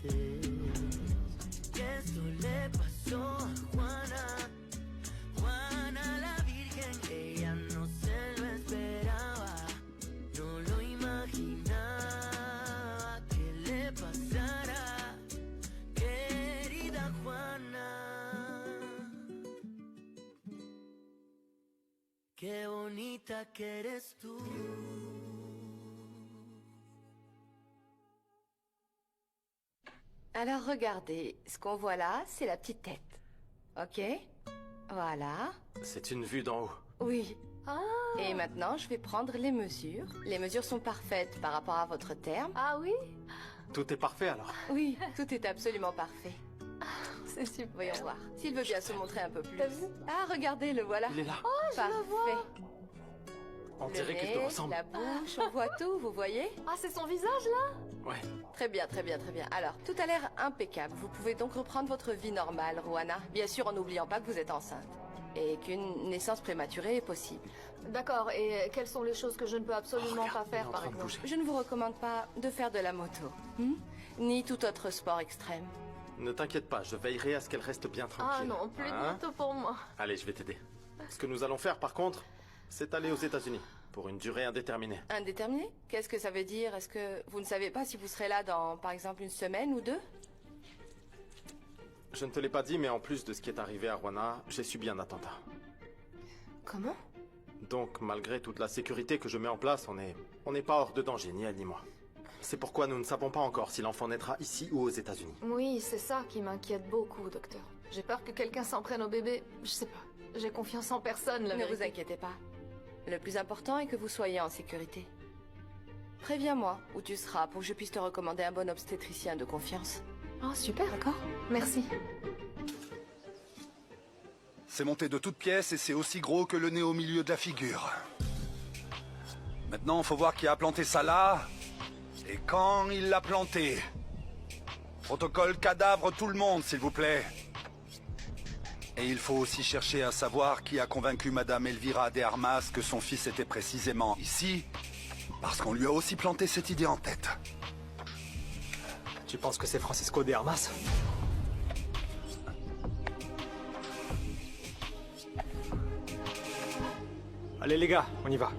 Y esto le pasó a Juana. Juana la Virgen, ella no se lo esperaba. No lo imaginaba que le pasara. Querida Juana, qué bonita que eres tú. Alors regardez, ce qu'on voit là, c'est la petite tête. Ok? Voilà. C'est une vue d'en haut. Oui. Ah. Et maintenant, je vais prendre les mesures. Les mesures sont parfaites par rapport à votre terme. Ah oui? Tout est parfait alors. Oui, tout est absolument parfait. C'est super. Voyons voir. S'il veut bien se montrer un peu plus. T'as vu? Ah, regardez, le voilà. Il est là. Parfait. On Le dirait qu'il te nez, ressemble. la bouche, on voit tout, vous voyez? Ah, c'est son visage là? Ouais. Très bien, très bien, très bien. Alors, tout a l'air impeccable. Vous pouvez donc reprendre votre vie normale, Roana. Bien sûr, en n'oubliant pas que vous êtes enceinte. Et qu'une naissance prématurée est possible. D'accord, et quelles sont les choses que je ne peux absolument pas Il est faire en par train de exemple? bouger. Je ne vous recommande pas de faire de la moto. Ni tout autre sport extrême. Ne t'inquiète pas, je veillerai à ce qu'elle reste bien tranquille. Ah non, plus de Hein? moto pour moi. Allez, je vais t'aider. Ce que nous allons faire par contre, c'est aller aux États-Unis pour une durée indéterminée. Indéterminé? Qu'est-ce que ça veut dire? Est-ce que vous ne savez pas si vous serez là dans, par exemple, une semaine ou deux? Je ne te l'ai pas dit, mais en plus de ce qui est arrivé à Roana, j'ai subi un attentat. Comment? Donc, malgré toute la sécurité que je mets en place, on n'est pas hors de danger, ni elle ni moi. C'est pourquoi nous ne savons pas encore si l'enfant naîtra ici ou aux États-Unis. Oui, c'est ça qui m'inquiète beaucoup, docteur. J'ai peur que quelqu'un s'en prenne au bébé. Je sais pas. J'ai confiance en personne, la Ne vérité. vous inquiétez pas. Le plus important est que vous soyez en sécurité. Préviens-moi où tu seras pour que je puisse te recommander un bon obstétricien de confiance. Oh, super, d'accord. Merci. C'est monté de toutes pièces et c'est aussi gros que le nez au milieu de la figure. Maintenant, faut voir qui a planté ça là et quand il l'a planté. Protocole cadavre tout le monde, s'il vous plaît. Et il faut aussi chercher à savoir qui a convaincu Madame Elvira de Armas que son fils était précisément ici, parce qu'on lui a aussi planté cette idée en tête. Tu penses que c'est Francisco de Armas? Allez les gars, on y va.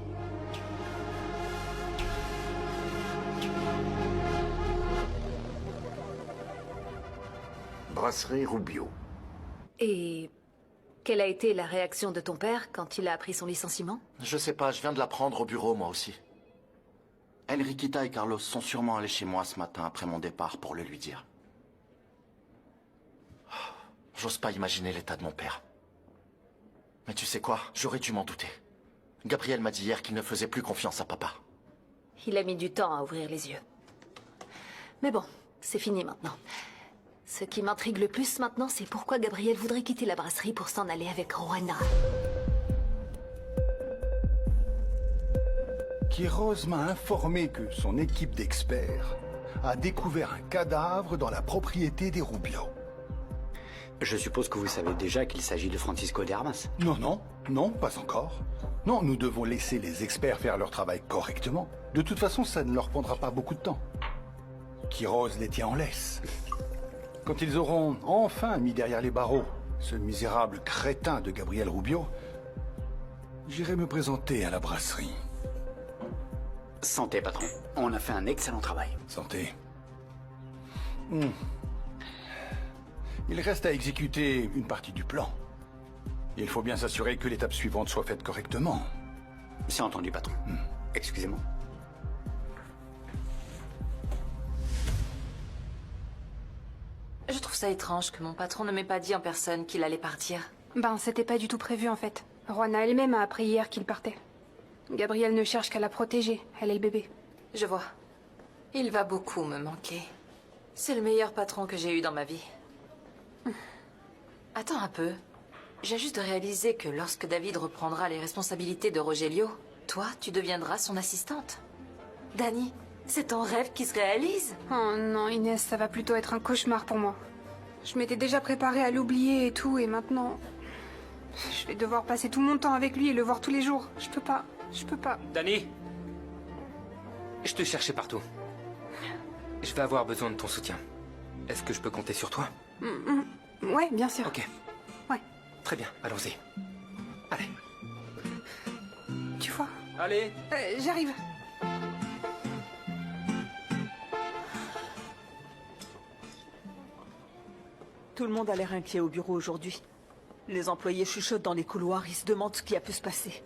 Brasserie Rubio. Et quelle a été la réaction de ton père quand il a appris son licenciement? Je sais pas, je viens de l'apprendre au bureau, moi aussi. Enriquita et Carlos sont sûrement allés chez moi ce matin après mon départ pour le lui dire. J'ose pas imaginer l'état de mon père. Mais tu sais quoi? J'aurais dû m'en douter. Gabriel m'a dit hier qu'il ne faisait plus confiance à papa. Il a mis du temps à ouvrir les yeux. Mais bon, c'est fini maintenant. Ce qui m'intrigue le plus maintenant, c'est pourquoi Gabriel voudrait quitter la brasserie pour s'en aller avec Roana. Quiroz m'a informé que son équipe d'experts a découvert un cadavre dans la propriété des Rubio. Je suppose que vous savez déjà qu'il s'agit de Francisco de Armas. Non, pas encore. Non, nous devons laisser les experts faire leur travail correctement. De toute façon, ça ne leur prendra pas beaucoup de temps. Quiroz les tient en laisse. Quand ils auront enfin mis derrière les barreaux ce misérable crétin de Gabriel Rubio, j'irai me présenter à la brasserie. Santé, patron. On a fait un excellent travail. Santé. Il reste à exécuter une partie du plan. Il faut bien s'assurer que l'étape suivante soit faite correctement. C'est entendu, patron. Excusez-moi. Je trouve ça étrange que mon patron ne m'ait pas dit en personne qu'il allait partir. Ben, c'était pas du tout prévu en fait. Roana elle-même a appris hier qu'il partait. Gabriel ne cherche qu'à la protéger, elle est le bébé. Je vois. Il va beaucoup me manquer. C'est le meilleur patron que j'ai eu dans ma vie. Attends un peu. J'ai juste réalisé que lorsque David reprendra les responsabilités de Rogelio, toi, tu deviendras son assistante. Dani, c'est ton rêve qui se réalise. Oh non, Inès, ça va plutôt être un cauchemar pour moi. Je m'étais déjà préparée à l'oublier et tout, et maintenant... Je vais devoir passer tout mon temps avec lui et le voir tous les jours. Je peux pas. Dani, je te cherchais partout. Je vais avoir besoin de ton soutien. Est-ce que je peux compter sur toi? Ouais, bien sûr. Ok. Ouais. Très bien, allons-y. Allez. Tu vois? Allez. J'arrive. Tout le monde a l'air inquiet au bureau aujourd'hui. Les employés chuchotent dans les couloirs, ils se demandent ce qui a pu se passer.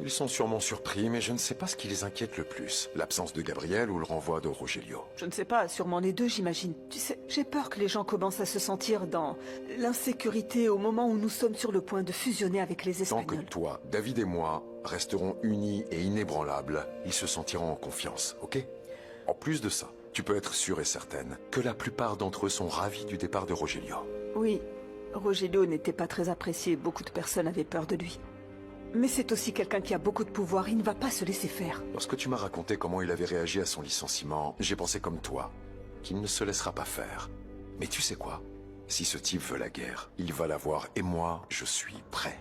Ils sont sûrement surpris, mais je ne sais pas ce qui les inquiète le plus. L'absence de Gabriel ou le renvoi de Rogelio. Je ne sais pas, sûrement les deux, j'imagine. Tu sais, j'ai peur que les gens commencent à se sentir dans l'insécurité au moment où nous sommes sur le point de fusionner avec les Tant Espagnols. que toi, David et moi resterons unis et inébranlables, ils se sentiront en confiance, ok? En plus de ça, tu peux être sûre et certaine que la plupart d'entre eux sont ravis du départ de Rogelio. Oui, Rogelio n'était pas très apprécié, beaucoup de personnes avaient peur de lui. Mais c'est aussi quelqu'un qui a beaucoup de pouvoir, il ne va pas se laisser faire. Lorsque tu m'as raconté comment il avait réagi à son licenciement, j'ai pensé comme toi, qu'il ne se laissera pas faire. Mais tu sais quoi? Si ce type veut la guerre, il va l'avoir et moi, je suis prêt.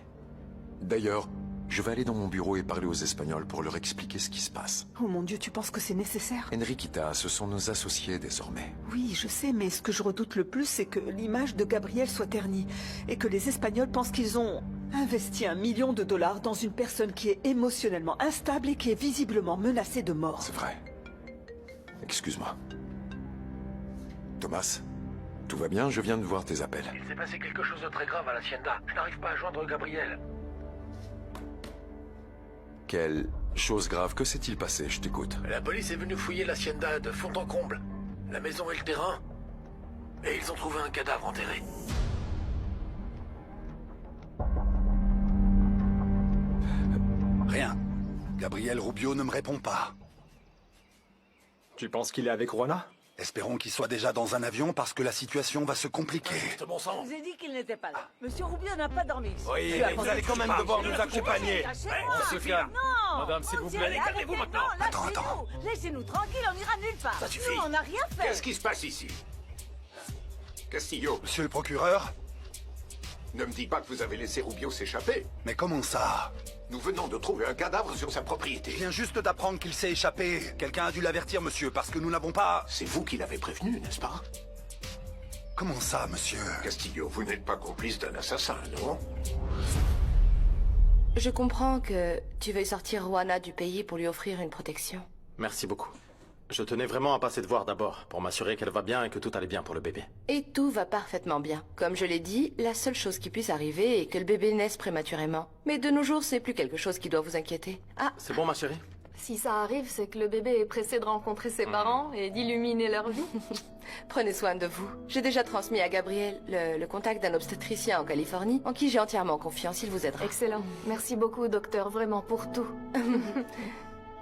D'ailleurs, je vais aller dans mon bureau et parler aux Espagnols pour leur expliquer ce qui se passe. Oh mon Dieu, tu penses que c'est nécessaire? Enriquita, ce sont nos associés désormais. Oui, je sais, mais ce que je redoute le plus, c'est que l'image de Gabriel soit ternie. Et que les Espagnols pensent qu'ils ont investi $1 million dans une personne qui est émotionnellement instable et qui est visiblement menacée de mort. C'est vrai. Excuse-moi. Thomas, tout va bien? Je viens de voir tes appels. Il s'est passé quelque chose de très grave à l'Hacienda. Je n'arrive pas à joindre Gabriel. Quelle chose grave? Que s'est-il passé? Je t'écoute. La police est venue fouiller l'Hacienda de fond en comble. La maison et le terrain. Et ils ont trouvé un cadavre enterré. Rien. Gabriel Rubio ne me répond pas. Tu penses qu'il est avec Juana? Espérons qu'il soit déjà dans un avion parce que la situation va se compliquer. C'est bon sang. Je vous ai dit qu'il n'était pas là. Monsieur Rubio n'a pas dormi ici. Oui, mais vous allez quand même devoir nous accompagner. On se calme. Non. Madame, s'il vous plaît. Allez, calmez-vous maintenant. Attends. Laissez-nous tranquille, on n'ira nulle part. Ça suffit. Nous, on n'a rien fait. Qu'est-ce qui se passe ici? Castillo, Monsieur le procureur? ne me dis pas que vous avez laissé Rubio s'échapper. Mais comment ça? Nous venons de trouver un cadavre sur sa propriété. Je viens juste d'apprendre qu'il s'est échappé. Quelqu'un a dû l'avertir, monsieur, parce que nous n'avons pas... C'est vous qui l'avez prévenu, n'est-ce pas? Comment ça, monsieur? Castillo, vous n'êtes pas complice d'un assassin, non? Je comprends que tu veuilles sortir Juana du pays pour lui offrir une protection. Merci beaucoup. Je tenais vraiment à passer te voir d'abord, pour m'assurer qu'elle va bien et que tout allait bien pour le bébé. Et tout va parfaitement bien. Comme je l'ai dit, la seule chose qui puisse arriver est que le bébé naisse prématurément. Mais de nos jours, c'est plus quelque chose qui doit vous inquiéter. Ah, C'est bon, ma chérie? Si ça arrive, c'est que le bébé est pressé de rencontrer ses parents et d'illuminer leur vie. prenez soin de vous. J'ai déjà transmis à Gabriel le contact d'un obstétricien en Californie, en qui j'ai entièrement confiance, il vous aidera. Excellent. Merci beaucoup, docteur, vraiment pour tout.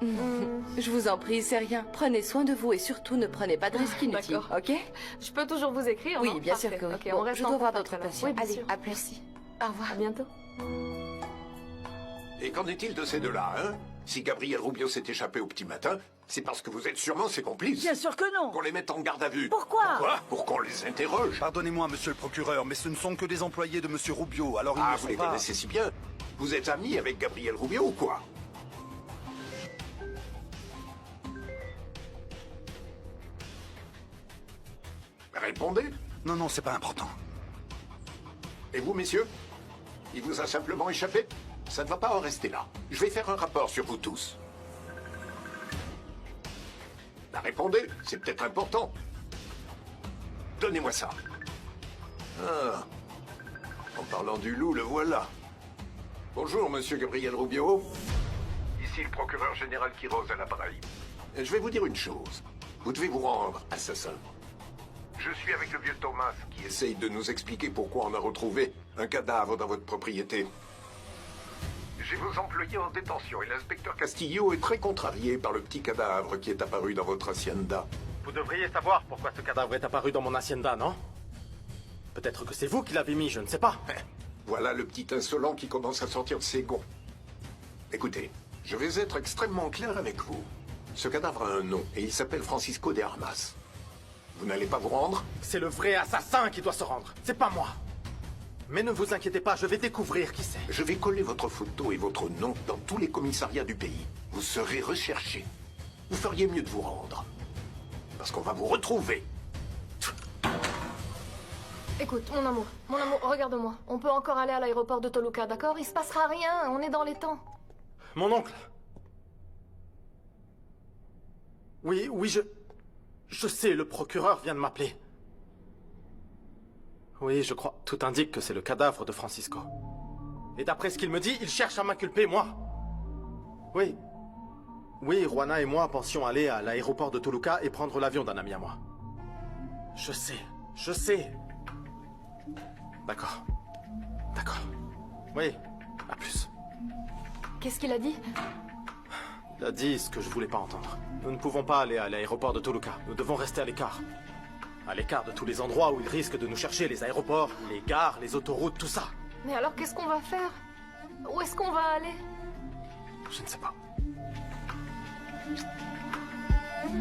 Je vous en prie, c'est rien. Prenez soin de vous et surtout ne prenez pas de risques inutiles, D'accord. ok? Je peux toujours vous écrire, Oui, non? bien Parfait. sûr que oui. Ok, Bon, on reste je en dois voir contact, d'autres alors. patients. Oui, bien Allez, sûr. à plus. Merci. Au revoir. À bientôt. Et qu'en est-il de ces deux-là, hein? Si Gabriel Rubio s'est échappé au petit matin, c'est parce que vous êtes sûrement ses complices. Bien sûr que non. Qu'on les mette en garde à vue. Pourquoi? Pourquoi? Pour qu'on les interroge. Pardonnez-moi, monsieur le procureur, mais ce ne sont que des employés de monsieur Rubio, alors ils Ah, ne vous sont les pas... connaissez si bien. Vous êtes amis avec Gabriel Rubio ou quoi? Répondez. Non, c'est pas important. Et vous, messieurs? Il vous a simplement échappé? Ça ne va pas en rester là. Je vais faire un rapport sur vous tous. Bah, répondez, c'est peut-être important. Donnez-moi ça. Ah. En parlant du loup, le voilà. Bonjour, monsieur Gabriel Rubio. Ici le procureur général Quiroz à l'appareil. Je vais vous dire une chose. Vous devez vous rendre, assassin. Je suis avec le vieux Thomas qui essaye de nous expliquer pourquoi on a retrouvé un cadavre dans votre propriété. J'ai vos employés en détention et l'inspecteur Castillo est très contrarié par le petit cadavre qui est apparu dans votre hacienda. Vous devriez savoir pourquoi ce cadavre est apparu dans mon hacienda, non? Peut-être que c'est vous qui l'avez mis, je ne sais pas. Voilà le petit insolent qui commence à sortir de ses gonds. Écoutez, je vais être extrêmement clair avec vous. Ce cadavre a un nom et il s'appelle Francisco de Armas. Vous n'allez pas vous rendre? C'est le vrai assassin qui doit se rendre, c'est pas moi. Mais ne vous inquiétez pas, je vais découvrir qui c'est. Je vais coller votre photo et votre nom dans tous les commissariats du pays. Vous serez recherché. Vous feriez mieux de vous rendre. Parce qu'on va vous retrouver. Écoute, mon amour, regarde-moi. On peut encore aller à l'aéroport de Toluca, d'accord? Il se passera rien, on est dans les temps. Mon oncle. Oui, je sais, le procureur vient de m'appeler. Oui, je crois. Tout indique que c'est le cadavre de Francisco. Et d'après ce qu'il me dit, il cherche à m'inculper, moi. Oui. Oui, Juana et moi pensions aller à l'aéroport de Toluca et prendre l'avion d'un ami à moi. Je sais. D'accord. Oui, à plus. Qu'est-ce qu'il a dit? Il a dit ce que je voulais pas entendre. Nous ne pouvons pas aller à l'aéroport de Toluca. Nous devons rester à l'écart. À l'écart de tous les endroits où ils risquent de nous chercher, les aéroports, les gares, les autoroutes, tout ça. Mais alors qu'est-ce qu'on va faire? Où est-ce qu'on va aller? Je ne sais pas.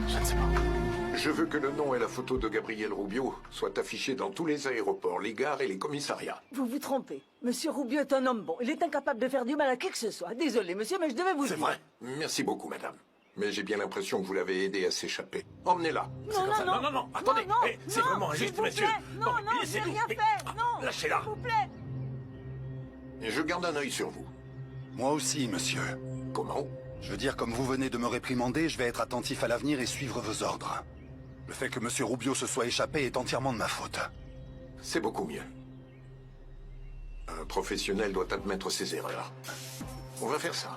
Je ne sais pas. Je veux que le nom et la photo de Gabriel Rubio soient affichés dans tous les aéroports, les gares et les commissariats. Vous vous trompez. Monsieur Rubio est un homme bon. Il est incapable de faire du mal à qui que ce soit. Désolé, monsieur, mais je devais vous le dire. C'est vrai. Merci beaucoup, madame. Mais j'ai bien l'impression que vous l'avez aidé à s'échapper. Emmenez-la. Non, attendez. C'est vraiment injuste, monsieur. Non, j'ai rien fait. Non. Lâchez-la. S'il vous plaît. Et je garde un œil sur vous. Moi aussi, monsieur. Comment? Je veux dire, comme vous venez de me réprimander, je vais être attentif à l'avenir et suivre vos ordres. Le fait que monsieur Rubio se soit échappé est entièrement de ma faute. C'est beaucoup mieux. Un professionnel doit admettre ses erreurs. On va faire ça.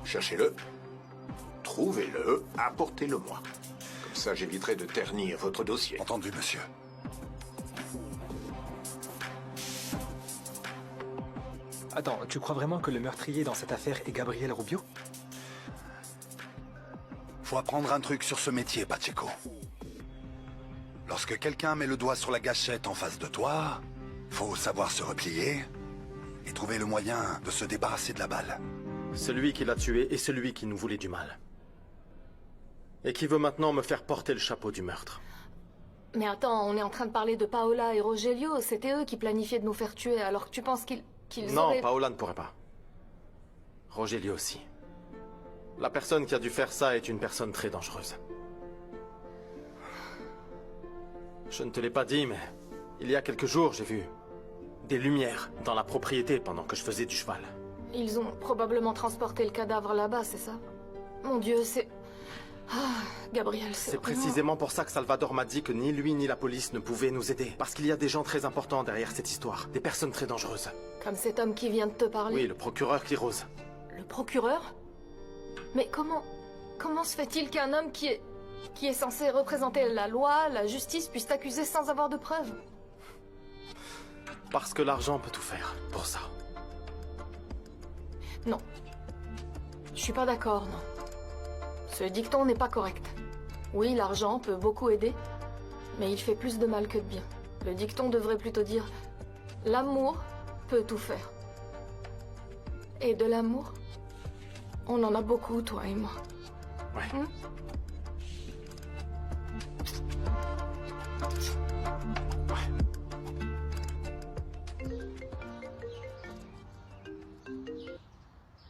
Cherchez-le, trouvez-le, apportez-le-moi. Comme ça, j'éviterai de ternir votre dossier. Entendu, monsieur. Attends, tu crois vraiment que le meurtrier dans cette affaire est Gabriel Rubio? Faut apprendre un truc sur ce métier, Pacheco. Lorsque quelqu'un met le doigt sur la gâchette en face de toi, faut savoir se replier et trouver le moyen de se débarrasser de la balle. Celui qui l'a tué est celui qui nous voulait du mal. Et qui veut maintenant me faire porter le chapeau du meurtre. Mais attends, on est en train de parler de Paola et Rogelio. C'était eux qui planifiaient de nous faire tuer, alors que tu penses qu'ils Non, auraient... Paola ne pourrait pas. Rogelio aussi. La personne qui a dû faire ça est une personne très dangereuse. Je ne te l'ai pas dit, mais il y a quelques jours, j'ai vu des lumières dans la propriété pendant que je faisais du cheval. Ils ont probablement transporté le cadavre là-bas, c'est ça? Mon Dieu, c'est... Ah, Gabriel, C'est vraiment... précisément pour ça que Salvador m'a dit que ni lui ni la police ne pouvaient nous aider. Parce qu'il y a des gens très importants derrière cette histoire. Des personnes très dangereuses. Comme cet homme qui vient de te parler? Oui, le procureur Quiroz. Le procureur? Mais comment se fait-il qu'un homme qui est censé représenter la loi, la justice, puisse t'accuser sans avoir de preuves? Parce que l'argent peut tout faire, pour ça. Non. Je suis pas d'accord, non. Ce dicton n'est pas correct. Oui, l'argent peut beaucoup aider, mais il fait plus de mal que de bien. Le dicton devrait plutôt dire « L'amour peut tout faire ». Et de l'amour, on en a beaucoup, toi et moi. Ouais.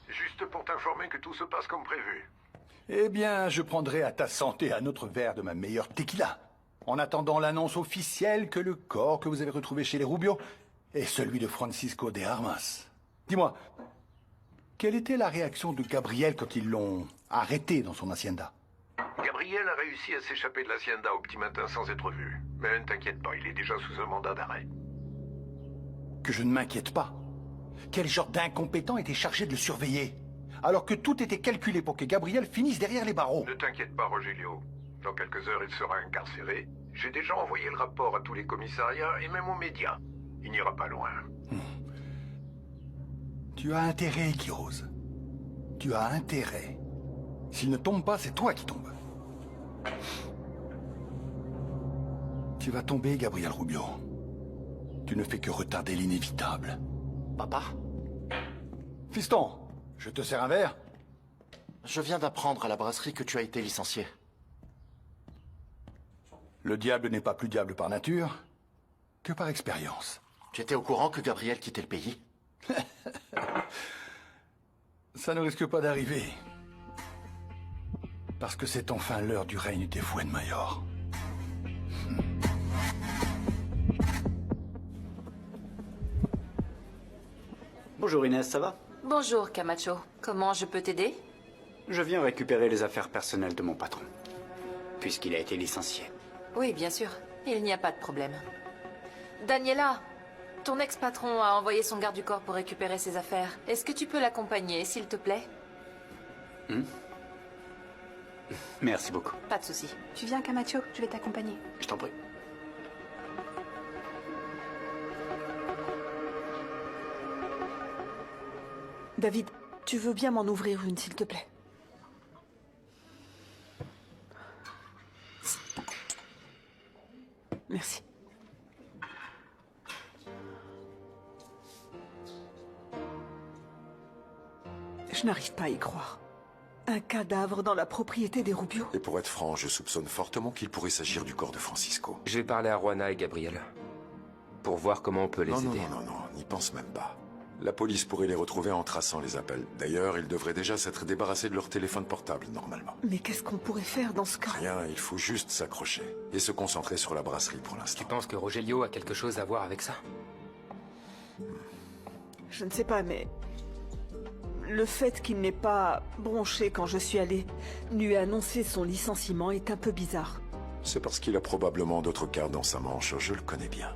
Juste pour t'informer que tout se passe comme prévu. Eh bien, je prendrai à ta santé un autre verre de ma meilleure tequila. En attendant l'annonce officielle que le corps que vous avez retrouvé chez les Rubio est celui de Francisco de Armas. Dis-moi, quelle était la réaction de Gabriel quand ils l'ont arrêté dans son hacienda? Gabriel a réussi à s'échapper de l'hacienda au petit matin sans être vu. Mais ne t'inquiète pas, il est déjà sous un mandat d'arrêt. Que je ne m'inquiète pas. Quel genre d'incompétent était chargé de le surveiller? Alors que tout était calculé pour que Gabriel finisse derrière les barreaux. Ne t'inquiète pas, Rogelio. Dans quelques heures, il sera incarcéré. J'ai déjà envoyé le rapport à tous les commissariats et même aux médias. Il n'ira pas loin. Tu as intérêt, Quiroz. Tu as intérêt. S'il ne tombe pas, c'est toi qui tombes. Tu vas tomber, Gabriel Rubio. Tu ne fais que retarder l'inévitable. Papa? Fiston, je te sers un verre? Je viens d'apprendre à la brasserie que tu as été licencié. Le diable n'est pas plus diable par nature que par expérience. Tu étais au courant que Gabriel quittait le pays? Ça ne risque pas d'arriver. Parce que c'est enfin l'heure du règne des Fuenmayor. Bonjour Inès, ça va? Bonjour, Camacho. Comment je peux t'aider? Je viens récupérer les affaires personnelles de mon patron, puisqu'il a été licencié. Oui, bien sûr. Il n'y a pas de problème. Daniela, ton ex-patron a envoyé son garde du corps pour récupérer ses affaires. Est-ce que tu peux l'accompagner, s'il te plaît? Merci beaucoup. Pas de souci. Tu viens, Camacho, je vais t'accompagner. Je t'en prie. David, tu veux bien m'en ouvrir une, s'il te plaît? Merci. Je n'arrive pas à y croire. Un cadavre dans la propriété des Rubio? Et pour être franc, je soupçonne fortement qu'il pourrait s'agir du corps de Francisco. Je vais parler à Juana et Gabriel. Pour voir comment on peut les aider. Non, n'y pense même pas. La police pourrait les retrouver en traçant les appels. D'ailleurs, ils devraient déjà s'être débarrassés de leur téléphone portable, normalement. Mais qu'est-ce qu'on pourrait faire dans ce cas? Rien, il faut juste s'accrocher. Et se concentrer sur la brasserie pour l'instant. Tu penses que Rogelio a quelque chose à voir avec ça? Je ne sais pas, mais... le fait qu'il n'ait pas bronché quand je suis allée, lui annoncer son licenciement est un peu bizarre. C'est parce qu'il a probablement d'autres cartes dans sa manche, je le connais bien.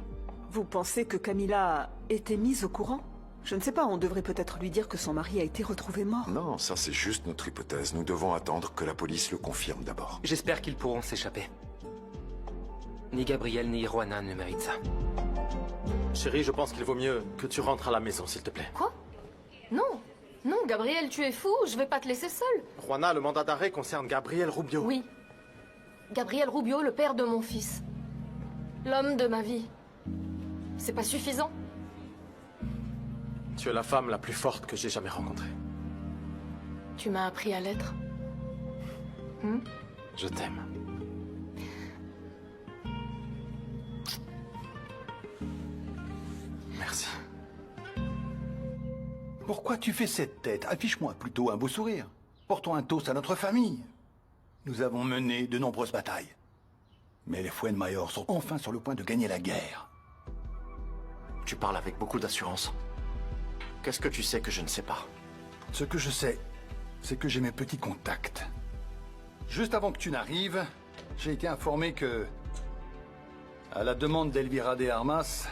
Vous pensez que Camilla a été mise au courant? Je ne sais pas, on devrait peut-être lui dire que son mari a été retrouvé mort. Non, ça c'est juste notre hypothèse. Nous devons attendre que la police le confirme d'abord. J'espère qu'ils pourront s'échapper. Ni Gabriel ni Juana ne méritent ça. Chérie, je pense qu'il vaut mieux que tu rentres à la maison, s'il te plaît. Quoi? Non. Non, Gabriel, tu es fou, je vais pas te laisser seule. Juana, le mandat d'arrêt concerne Gabriel Rubio. Oui. Gabriel Rubio, le père de mon fils. L'homme de ma vie. C'est pas suffisant? Tu es la femme la plus forte que j'ai jamais rencontrée. Tu m'as appris à l'être. Je t'aime. Merci. Pourquoi tu fais cette tête? Affiche-moi plutôt un beau sourire. Portons un toast à notre famille. Nous avons mené de nombreuses batailles. Mais les Fuenmayor sont enfin sur le point de gagner la guerre. Tu parles avec beaucoup d'assurance. Qu'est-ce que tu sais que je ne sais pas? Ce que je sais, c'est que j'ai mes petits contacts. Juste avant que tu n'arrives, j'ai été informé que, à la demande d'Elvira de Armas,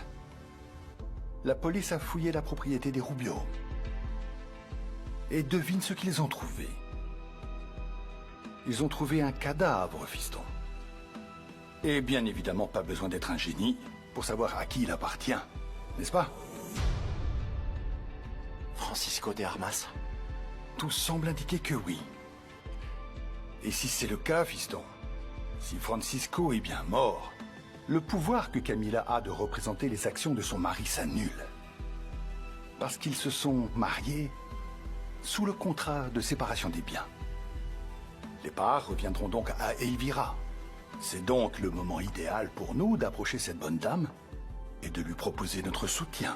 la police a fouillé la propriété des Rubio. Et devine ce qu'ils ont trouvé. Ils ont trouvé un cadavre, fiston. Et bien évidemment, pas besoin d'être un génie pour savoir à qui il appartient, n'est-ce pas? Francisco de Armas? Tout semble indiquer que oui. Et si c'est le cas, fiston, si Francisco est bien mort, le pouvoir que Camilla a de représenter les actions de son mari s'annule. Parce qu'ils se sont mariés sous le contrat de séparation des biens. Les parts reviendront donc à Elvira. C'est donc le moment idéal pour nous d'approcher cette bonne dame et de lui proposer notre soutien.